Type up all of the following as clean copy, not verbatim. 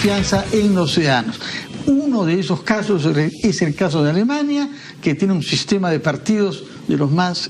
confianza en los ciudadanos. Uno de esos casos es el caso de Alemania, que tiene un sistema de partidos de los más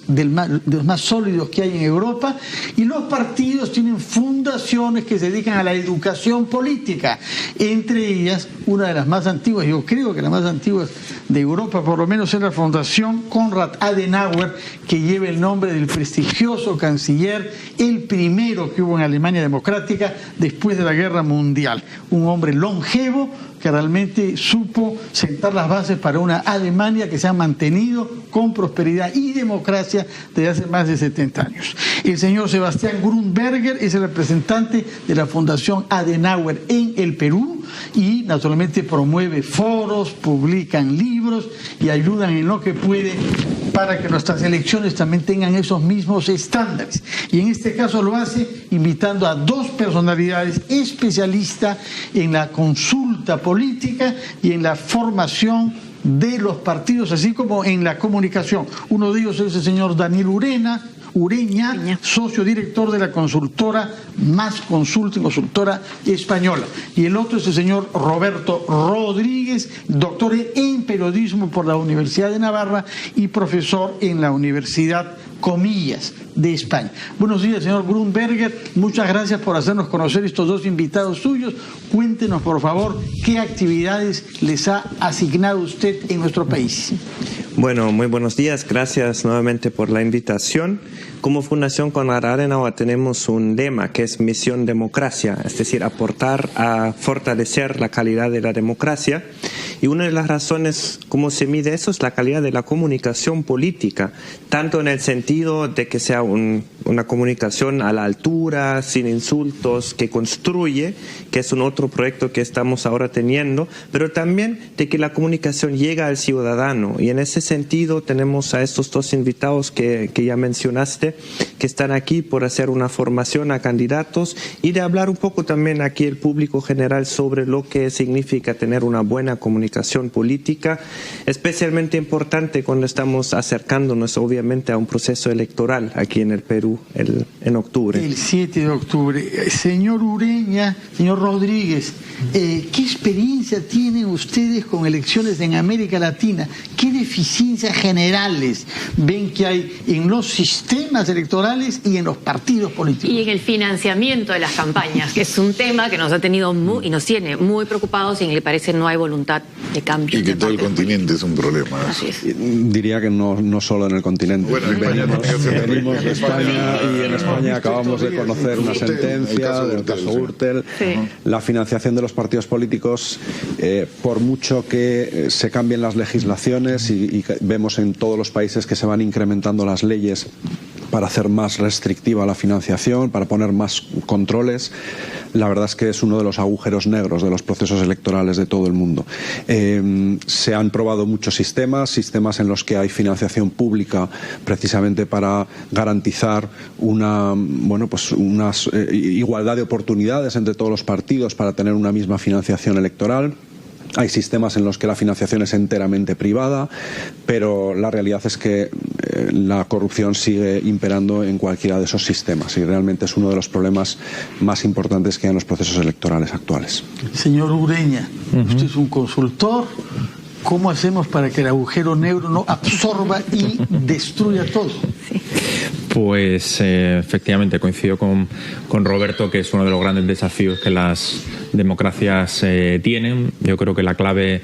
sólidos que hay en Europa, y los partidos tienen fundaciones que se dedican a la educación política, entre ellas una de las más antiguas, yo creo que la más antigua de Europa por lo menos, es la Fundación Konrad Adenauer, que lleva el nombre del prestigioso canciller, el primero que hubo en Alemania democrática después de la Guerra Mundial, un hombre longevo que realmente supo sentar las bases para una Alemania que se ha mantenido con prosperidad y democracia desde hace más de 70 años. El señor Sebastián Grunberger es el representante de la Fundación Adenauer en el Perú y naturalmente promueve foros, publican libros y ayudan en lo que puede para que nuestras elecciones también tengan esos mismos estándares. Y en este caso lo hace invitando a dos personalidades especialistas en la consulta política y en la formación de los partidos, así como en la comunicación. Uno de ellos es el señor Daniel Ureña, socio director de la consultora Más Consulting, consultora española. Y el otro es el señor Roberto Rodríguez, doctor en periodismo por la Universidad de Navarra y profesor en la Universidad Comillas de España. Buenos días, señor Grunberger. Muchas gracias por hacernos conocer estos dos invitados suyos. Cuéntenos, por favor, qué actividades les ha asignado usted en nuestro país. Bueno, muy buenos días. Gracias nuevamente por la invitación. Como Fundación Konrad Adenauer tenemos un lema que es Misión Democracia, es decir, aportar a fortalecer la calidad de la democracia. Y una de las razones cómo se mide eso es la calidad de la comunicación política, tanto en el sentido de que sea una comunicación a la altura, sin insultos, que construye, que es un otro proyecto que estamos ahora teniendo, pero también de que la comunicación llega al ciudadano. Y en ese sentido tenemos a estos dos invitados que ya mencionaste, que están aquí por hacer una formación a candidatos y de hablar un poco también aquí el público general sobre lo que significa tener una buena comunicación política, especialmente importante cuando estamos acercándonos obviamente a un proceso electoral aquí en el Perú en octubre. El 7 de octubre. Señor Ureña, señor Rodríguez, ¿qué experiencia tienen ustedes con elecciones en América Latina? ¿Qué deficiencias generales ven que hay en los sistemas electorales y en los partidos políticos? Y en el financiamiento de las campañas, que es un tema que nos ha tenido y nos tiene muy preocupados y en el que parece no hay voluntad de cambio. Y que todo el continente es un problema. Así es. Diría que no solo en el continente. Bueno, venimos de España y en España acabamos de conocer una sentencia del caso Gürtel. Sí. La financiación de los partidos políticos, por mucho que se cambien las legislaciones y vemos en todos los países que se van incrementando las leyes para hacer más restrictiva la financiación, para poner más controles, la verdad es que es uno de los agujeros negros de los procesos electorales de todo el mundo. Se han probado muchos sistemas en los que hay financiación pública precisamente para garantizar una igualdad de oportunidades entre todos los partidos para tener una misma financiación electoral. Hay sistemas en los que la financiación es enteramente privada, pero la realidad es que la corrupción sigue imperando en cualquiera de esos sistemas y realmente es uno de los problemas más importantes que hay en los procesos electorales actuales. Señor Ureña, usted es un consultor. ¿Cómo hacemos para que el agujero negro no absorba y destruya todo? Sí. Pues efectivamente coincido con Roberto que es uno de los grandes desafíos que las democracias tienen. Yo creo que la clave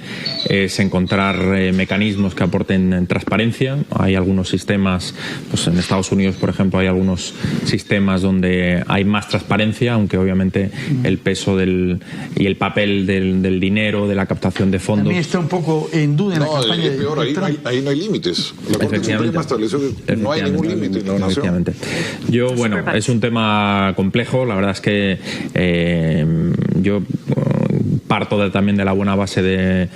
es encontrar mecanismos que aporten transparencia. Hay algunos sistemas, pues en Estados Unidos, por ejemplo, hay algunos sistemas donde hay más transparencia, aunque obviamente el peso y el papel del dinero, de la captación de fondos... También está un poco en duda en la campaña es peor, ahí no hay límites. La Corte Suprema estableció que no hay ningún límite en la nación. Yo, bueno, es un tema complejo. La verdad es que yo parto también de la buena base de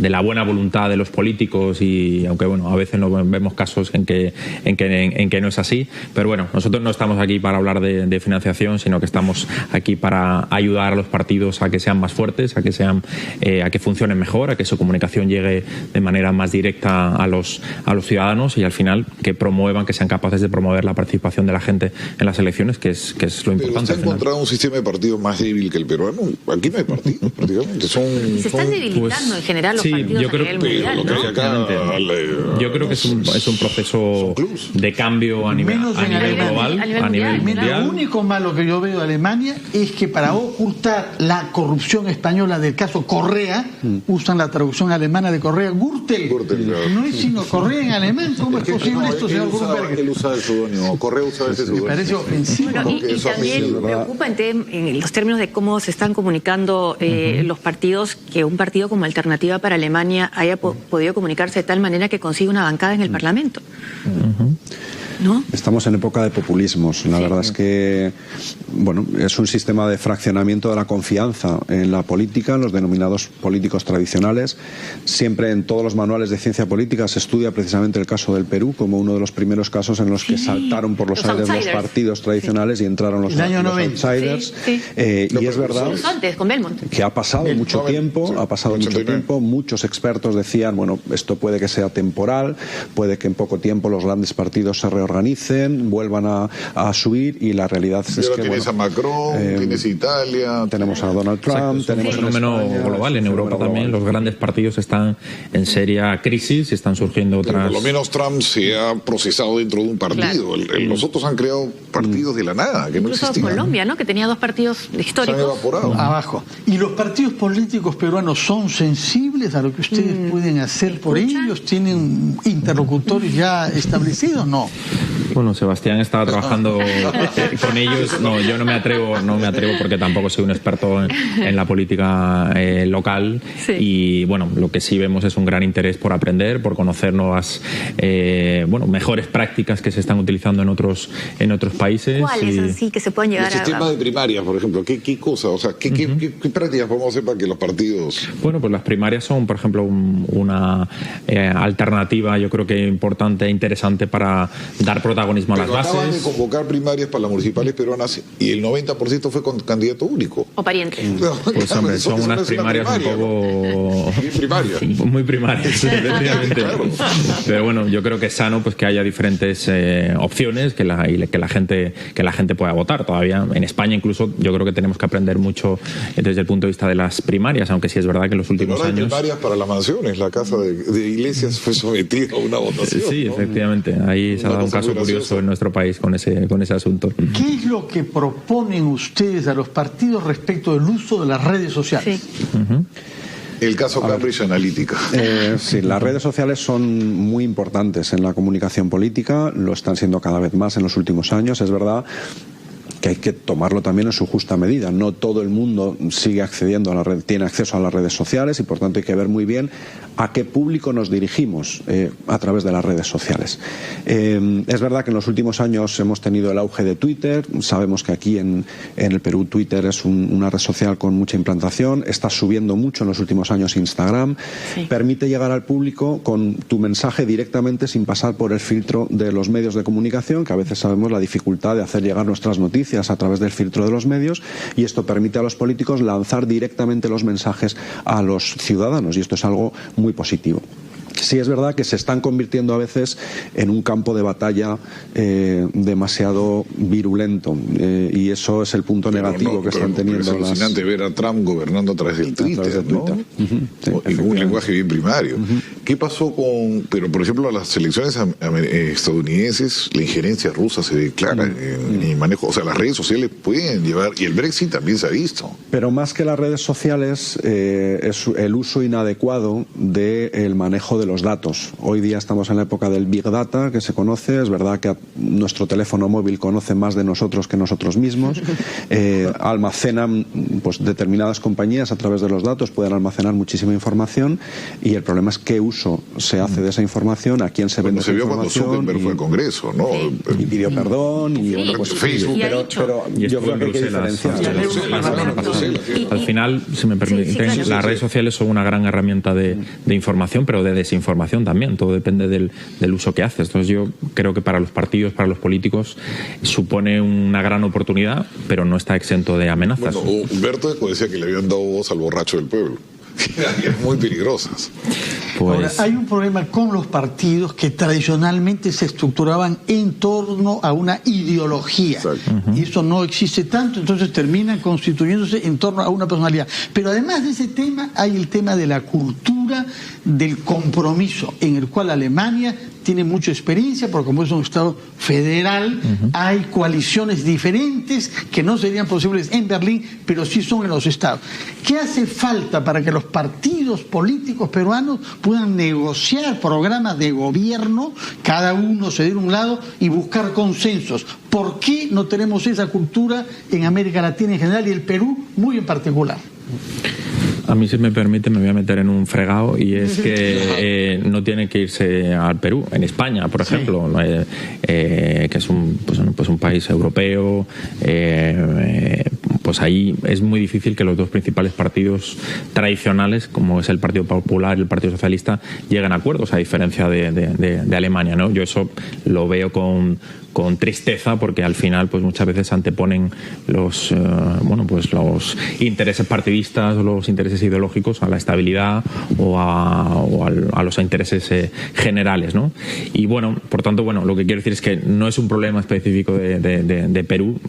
la buena voluntad de los políticos y aunque bueno a veces no vemos casos en que no es así, pero bueno, nosotros no estamos aquí para hablar de financiación, sino que estamos aquí para ayudar a los partidos a que sean más fuertes, a que funcionen mejor, a que su comunicación llegue de manera más directa a los ciudadanos y al final que promuevan, que sean capaces de promover la participación de la gente en las elecciones, que es lo importante. ¿Pero usted ha encontrado un sistema de partidos más débil que el peruano? Aquí no hay partidos. partidos, prácticamente. Se están debilitando en general los partidos a nivel mundial, ¿no? Yo creo que es un proceso de cambio a nivel global, a nivel mundial. Lo único malo que yo veo de Alemania es que para ocultar la corrupción española del caso Correa, usan la traducción alemana de Correa, Gürtel, claro. No es sino Correa en alemán. ¿Cómo es posible esto, señor Gruberger? Él usa el seudónimo, Correa usa ese seudónimo. Me parece ofensivo. Bueno, y también preocupa en los términos de cómo se están comunicando los partidos, que un partido como Alternativa para Alemania haya podido comunicarse de tal manera que consiga una bancada en el Parlamento. ¿No? Estamos en época de populismos. La verdad es que, bueno, es un sistema de fraccionamiento de la confianza en la política, en los denominados políticos tradicionales. Siempre en todos los manuales de ciencia política se estudia precisamente el caso del Perú como uno de los primeros casos en los que saltaron por los aires los partidos tradicionales y entraron los outsiders. Y es verdad que ha pasado mucho tiempo, muchos expertos decían, bueno, esto puede que sea temporal, puede que en poco tiempo los grandes partidos se reorganicen, vuelvan a subir, y la realidad es que tienes a Macron, tienes Italia, tenemos a Donald Trump, tenemos un fenómeno global. En Europa también los grandes partidos están en seria crisis y están surgiendo otras. Por lo menos Trump se ha procesado dentro de un partido. Los otros han creado partidos de la nada, que incluso no existían. Colombia, ¿no? Que tenía dos partidos históricos. Se han evaporado. Abajo. ¿Y los partidos políticos peruanos son sensibles a lo que ustedes pueden hacer por ellos? ¿Tienen interlocutores ya establecidos? No. Bueno, Sebastián estaba trabajando con ellos. No, yo no me atrevo porque tampoco soy un experto en la política local. Sí. Y bueno, lo que sí vemos es un gran interés por aprender, por conocer nuevas, mejores prácticas que se están utilizando en otros países. ¿Cuáles así que se pueden llegar a...? El sistema de primarias, por ejemplo, ¿qué cosa? O sea, ¿qué prácticas podemos hacer para que los partidos...? Bueno, pues las primarias son, por ejemplo, una alternativa, yo creo que importante e interesante para dar protagonismo a las bases. Acaban de convocar primarias para las municipales peruanas y el 90% fue con candidato único. O pariente. Pues hombre, son unas primarias un poco... Muy primarias, efectivamente. Claro. Pero bueno, yo creo que es sano pues que haya diferentes opciones, que la gente pueda votar. Todavía en España incluso yo creo que tenemos que aprender mucho desde el punto de vista de las primarias, aunque sí es verdad que en los últimos años... primarias para las mansiones, la casa de Iglesias fue sometida a una votación. Sí, ¿no? Efectivamente. Ahí se ha dado un caso curioso en nuestro país con ese asunto. ¿Qué es lo que proponen ustedes a los partidos respecto del uso de las redes sociales? Sí. El caso Cambridge Analytica. Sí, las redes sociales son muy importantes en la comunicación política, lo están siendo cada vez más en los últimos años. Es verdad que hay que tomarlo también en su justa medida. No todo el mundo sigue accediendo a la red, tiene acceso a las redes sociales, y por tanto hay que ver muy bien a qué público nos dirigimos a través de las redes sociales. Es verdad que en los últimos años hemos tenido el auge de Twitter. Sabemos que aquí en el Perú Twitter es una red social con mucha implantación. Está subiendo mucho en los últimos años Instagram. Sí. Permite llegar al público con tu mensaje directamente sin pasar por el filtro de los medios de comunicación, que a veces sabemos la dificultad de hacer llegar nuestras noticias a través del filtro de los medios, y esto permite a los políticos lanzar directamente los mensajes a los ciudadanos, y esto es algo muy positivo. Sí es verdad que se están convirtiendo a veces en un campo de batalla demasiado virulento, y eso es el punto negativo que están teniendo. Es alucinante ver a Trump gobernando a través del Twitter, ¿no? Sí, un lenguaje bien primario. ¿Qué pasó con...? Pero, por ejemplo, a las elecciones estadounidenses, la injerencia rusa se declara en el manejo. O sea, las redes sociales pueden llevar... Y el Brexit también se ha visto. Pero más que las redes sociales, es el uso inadecuado del manejo de los datos. Hoy día estamos en la época del Big Data, que se conoce. Es verdad que nuestro teléfono móvil conoce más de nosotros que nosotros mismos. Almacenan, pues, determinadas compañías a través de los datos, pueden almacenar muchísima información, y el problema es qué uso se hace de esa información, a quién se vende esa información. Se vio cuando Zuckerberg fue al Congreso, ¿no? Y pidió perdón, y bueno, pues Facebook. Pero yo creo que hay que diferenciar. Al final, si me permiten, las redes sociales son una gran herramienta de información, pero de desinformación también. Todo depende del uso que haces. Entonces yo creo que para los partidos, para los políticos, supone una gran oportunidad, pero no está exento de amenazas. Bueno, Humberto Eco decía que le habían dado voz al borracho del pueblo. muy peligrosas. Pues... Ahora, hay un problema con los partidos que tradicionalmente se estructuraban en torno a una ideología. Y eso no existe tanto, entonces terminan constituyéndose en torno a una personalidad. Pero además de ese tema, hay el tema de la cultura del compromiso, en el cual Alemania tiene mucha experiencia, porque como es un Estado federal, hay coaliciones diferentes que no serían posibles en Berlín, pero sí son en los estados. ¿Qué hace falta para que los partidos políticos peruanos puedan negociar programas de gobierno, cada uno ceder un lado y buscar consensos? ¿Por qué no tenemos esa cultura en América Latina en general y el Perú muy en particular? A mí, si me permite, me voy a meter en un fregado, y es que no tiene que irse al Perú, en España, por ejemplo, que es un país europeo. Pues ahí es muy difícil que los dos principales partidos tradicionales, como es el Partido Popular y el Partido Socialista, lleguen a acuerdos, a diferencia de Alemania, ¿no? Yo eso lo veo con tristeza, porque al final pues muchas veces anteponen los intereses partidistas o los intereses ideológicos a la estabilidad o a los intereses generales, ¿no? Y bueno, por tanto, lo que quiero decir es que no es un problema específico de Perú.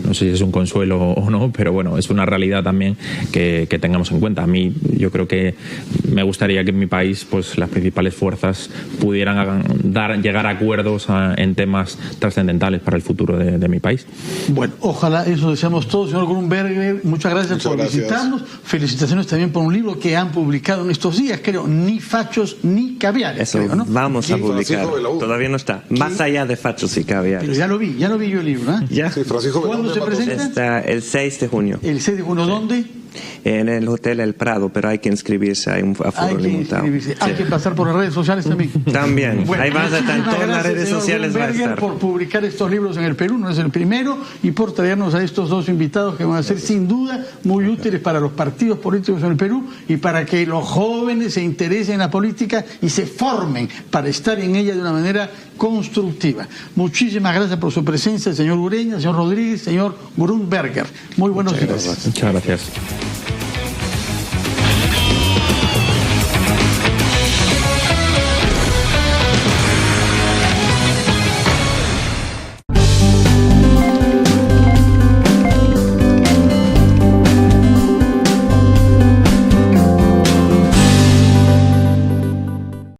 No sé si es un consuelo o no, pero es una realidad también que tengamos en cuenta. A mí, yo creo que me gustaría que en mi país pues las principales fuerzas pudieran llegar a acuerdos en temas trascendentales para el futuro de mi país. Bueno, ojalá eso deseamos todos. Señor Grunberger, muchas gracias por visitarnos. Felicitaciones también por un libro que han publicado en estos días, creo, Ni fachos ni caviares. Eso creo, ¿no? Vamos a publicar. Todavía no está. Más allá de fachos y caviares. Pero ya lo vi yo el libro, ¿eh? ¿Ya? Sí, Francisco, ¿cuándo se presenta? Está el 6 de junio. ¿El 6 de junio dónde? En el Hotel El Prado, pero hay que inscribirse, hay un aforo limitado. Hay que pasar por las redes sociales también. También. Ahí vas a estar en todas las redes sociales. Va a estar. Por publicar estos libros en el Perú, no es el primero, y por traernos a estos dos invitados que van a ser sin duda muy útiles para los partidos políticos en el Perú y para que los jóvenes se interesen en la política y se formen para estar en ella de una manera constructiva. Muchísimas gracias por su presencia, señor Ureña, señor Rodríguez, señor Grunberger. Muy buenos días. Muchas gracias.